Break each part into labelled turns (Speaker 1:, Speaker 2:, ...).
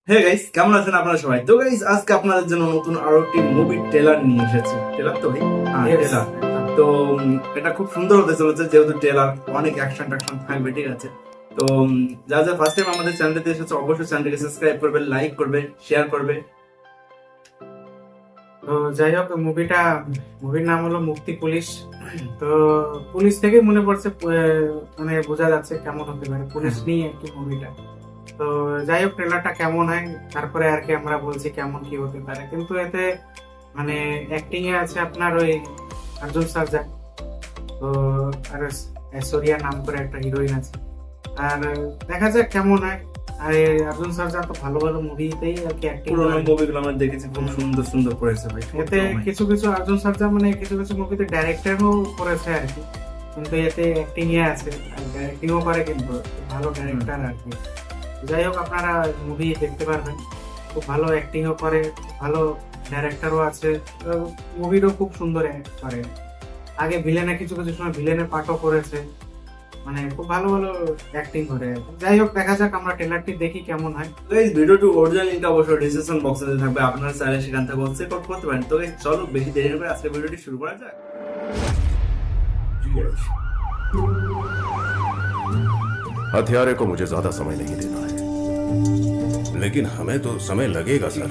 Speaker 1: Hey guys, কেমন আছেন আপনারা সবাই? তো গাইস, আজকে আপনাদের জন্য নতুন আরো একটি মুভি ট্রেলার নিয়ে এসেছি। ট্রেলার তো ভাই, হ্যাঁ
Speaker 2: Yes.
Speaker 1: ট্রেলার। তো এটা খুব সুন্দর হতে চলেছে, যেহেতু ট্রেলার অনেক অ্যাকশন ট্যাকশন থাকবে, ঠিক আছে? তো যা যা ফার্স্ট টাইম আমাদের চ্যানেলটিতে এসেছে, অবশ্যই চ্যানেলটিকে সাবস্ক্রাইব করবে, লাইক করবে, শেয়ার করবে।
Speaker 2: তো যাই হোক, মুভির নাম হলো মুক্তি পুলিশ। তো পুলিশ থেকে মনে পড়ছে, মানে বোঝা যাচ্ছে কেমন হতে পারে, পুলিশ নিয়ে আর কি মুভিটা। তো যাই হোক, ট্রেলারটা কেমন হয় তারপরে আর কি আমরা বলছি কেমন কি হতে পারে। কিন্তু এতে মানে অ্যাক্টিং এ আছে আপনার ওই অর্জুন সার্জা, তো আর ঐশ্বরিয়া নাম করে একটা হিরোইন আছে। আর দেখা যাক কেমন হয়। আর এই অর্জুন সার্জা তো ভালো ভালো মুভিতেই আর কি অ্যাক্টিং
Speaker 1: পুরোনো
Speaker 2: করে।
Speaker 1: মুভিগুলো আমরা দেখেছি, খুব সুন্দর সুন্দর করেছে ভাই।
Speaker 2: এতে কিছু কিছু অর্জুন সার্জা মানে কিছু কিছু মুভিতে ডাইরেক্টরও করেছে আর কি, কিন্তু এতে অ্যাক্টিং এ আছে, ডাইরেক্টিংও করে, কিন্তু ভালো ডাইরেক্টর আর কি। যাই হোক, আপনারা মুভি দেখতে পারবেন, খুব ভালো অ্যাক্টিংও করে, ভালো ডাইরেক্টরও আছে, মুভিরও খুব সুন্দর act করে। আগে ভিলেনে কিছু কিছু সময় ভিলেনের পার্টও করেছে, মানে খুব ভালো ভালো অ্যাক্টিং করে। যাই হোক, দেখা যাক, আমরা ট্রেলারটি দেখি কেমন হয়।
Speaker 1: গাইস, ভিডিওটি অরিজিনাল লিংকটা অবশ্যই ডিসক্রিপশন বক্সে থাকবে, আপনারা চাইলে সেখান থেকে চেক আউট করতে পারেন। তো গাইস, চলো বেশি দেরি না করে আজকে ভিডিওটি শুরু করা যাক।
Speaker 3: हथियारे को मुझे ज्यादा समय नहीं देना है,
Speaker 4: लेकिन हमें तो समय लगेगा सर।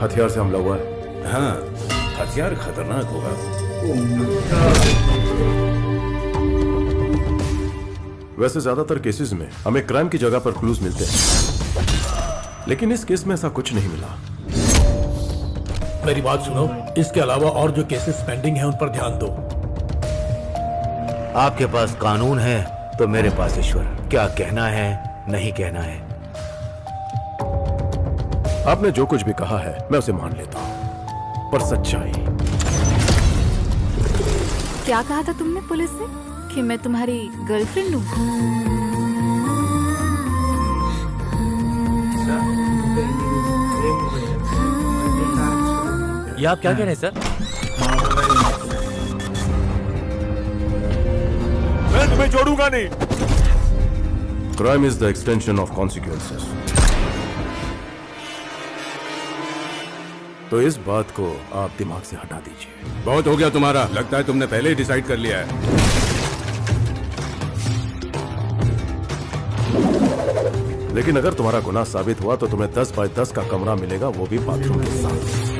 Speaker 3: हथियार से हमला हुआ है।
Speaker 4: हाँ, हथियार खतरनाक होगा।
Speaker 3: वैसे ज्यादातर केसेस में हमें क्राइम की जगह पर क्लूज मिलते हैं, लेकिन इस केस में ऐसा कुछ नहीं मिला।
Speaker 5: मेरी बात सुनो, इसके अलावा और जो केसेस पेंडिंग हैं उन पर ध्यान दो।
Speaker 6: आपके पास कानून है तो मेरे पास ईश्वर। क्या कहना है, नहीं कहना है।
Speaker 3: आपने जो कुछ भी कहा है मैं उसे मान लेता हूं, पर सच्चाई।
Speaker 7: क्या कहा था तुमने पुलिस से कि मैं तुम्हारी गर्लफ्रेंड हूँ?
Speaker 6: ये आप क्या कह रहे हैं सर?
Speaker 3: मैं तुम्हें छोड़ूंगा नहीं। Crime is the extension of consequences. तो इस बात को आप दिमाग से हटा दीजिए।
Speaker 4: बहुत हो गया तुम्हारा, लगता है तुमने पहले ही डिसाइड कर लिया है।
Speaker 3: लेकिन अगर तुम्हारा गुनाह साबित हुआ तो तुम्हें 10 बाय 10 का कमरा मिलेगा, वो भी बाथरूम के साथ।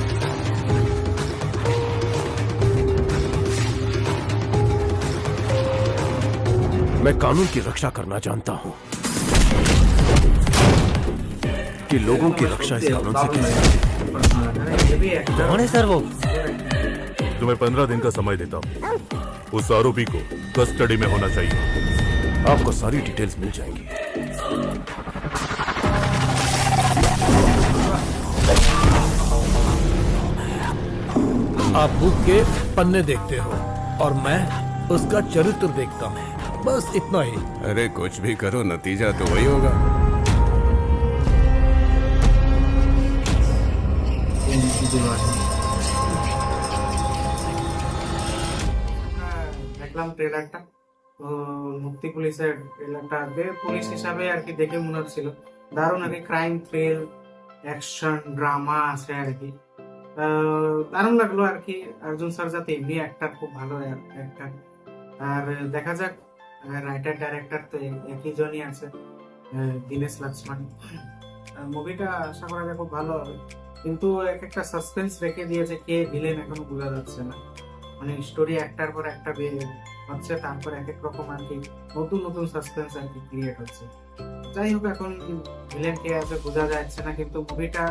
Speaker 3: मैं कानून की रक्षा करना जानता हूं कि लोगों की रक्षा इस कानून से कैसे होती है।
Speaker 2: ये भी एक्टर
Speaker 6: कौन है सर वो?
Speaker 8: तुम्हें 15 दिन का समय देता हूँ। उस आरोपी को कस्टडी में होना चाहिए।
Speaker 3: आपको सारी डिटेल्स मिल जाएंगी।
Speaker 5: आप बुक के पन्ने देखते हो और मैं उसका चरित्र देखता हूँ, बस इतना ही।
Speaker 4: अरे कुछ भी करो, नतीजा तो वही होगा।
Speaker 2: দেখলাম ট্রেলারটা, তো মুক্তি পুলিশের ট্রেলারটা পুলিশ হিসাবে আর কি দেখে মনে হচ্ছিল দারুণ আর কি, ক্রাইম থ্রিল অ্যাকশন ড্রামা আছে আর কি। দারুণ লাগলো আর কি। অর্জুন সার্জা তো এমনি একটা খুব ভালো একটা। আর দেখা যাক, রাইটার ডাইরেক্টর তো একই জনই আছে, দীনেশ লক্ষ্মণ। মুভিটা আশা করা যায় খুব ভালো হবে, কিন্তু এক একটা সাসপেন্স রেখে দিয়েছে, কে ভিলেন এখনো বোঝা যাচ্ছে না। মানে স্টোরি একটার পর একটা বের হচ্ছে, তারপর এক এক রকম আর কি নতুন নতুন সাসপেন্স আর কি ক্রিয়েট হচ্ছে। যাই হোক, এখন ভিলেন কে আছে বোঝা যাচ্ছে না, কিন্তু মুভিটা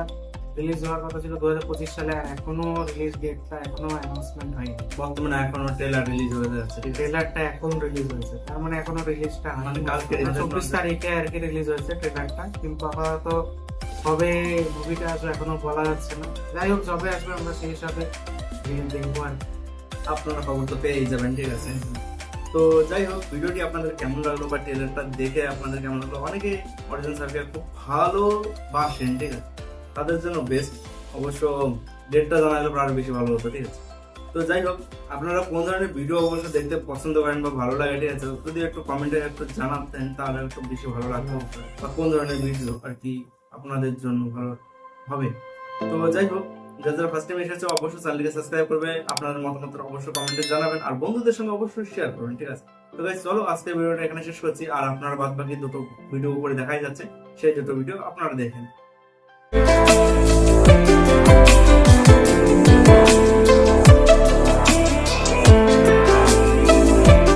Speaker 2: রিলিজ হওয়ার কথা ছিল 2025 সালে, আর এখনো রিলিজ ডেটটা এখনো অ্যানাউন্সমেন্ট হয়নি।
Speaker 1: বর্তমানে এখনো ট্রেলার রিলিজ হয়ে যাচ্ছে, ঠিক আছে?
Speaker 2: ট্রেলারটা এখন রিলিজ হয়েছে, তার মানে এখনো রিলিজটা
Speaker 1: মানে কালকে
Speaker 2: 24 তারিখে আর কি রিলিজ হয়েছে ট্রেলারটা, কিন্তু আপাতত কবে মুভিটা আসবে এখনো বলা যাচ্ছে না। যাই হোক, যবে আসবে আমরা সেই হিসাবে দেখবো আর কি।
Speaker 1: আপনারা খবর তো পেয়েই যাবেন, ঠিক আছে? তো যাই হোক, ভিডিওটি আপনাদের কেমন লাগলো বা ট্রেলারটা দেখে আপনাদের কেমন লাগলো? অনেকে অরিজিনাল সার্ভিস খুব ভালো বাসেন, ঠিক আছে? তাদের জন্য বেস্ট। অবশ্য ডেটটা জানালে আরো বেশি ভালো হতো, ঠিক আছে? তো যাই হোক, আপনারা কোন ধরনের ভিডিও অবশ্য দেখতে পছন্দ করেন বা ভালো লাগে, ঠিক আছে, যদি একটু কমেন্টে একটু জানাতেন তাহলে একটু বেশি ভালো লাগতো, বা কোন ধরনের ভিডিও আর কি আপনাদের জন্য ভালো হবে। তো যাই হোক, যারা ফার্স্ট টাইম এসেছে অবশ্যই চ্যানেলটিকে সাবস্ক্রাইব করবে, আপনাদের মতামত অবশ্যই কমেন্টে জানাবেন, আর বন্ধুদের সঙ্গে অবশ্যই শেয়ার করবেন, ঠিক আছে। তো গাইস চলো আজকে ভিডিওটা এখানে শেষ করছি, আর আপনারা বাদ বাকি দুটো ভিডিও উপরে দেখাই যাচ্ছে, সেই দুটো ভিডিও আপনারা দেখেন।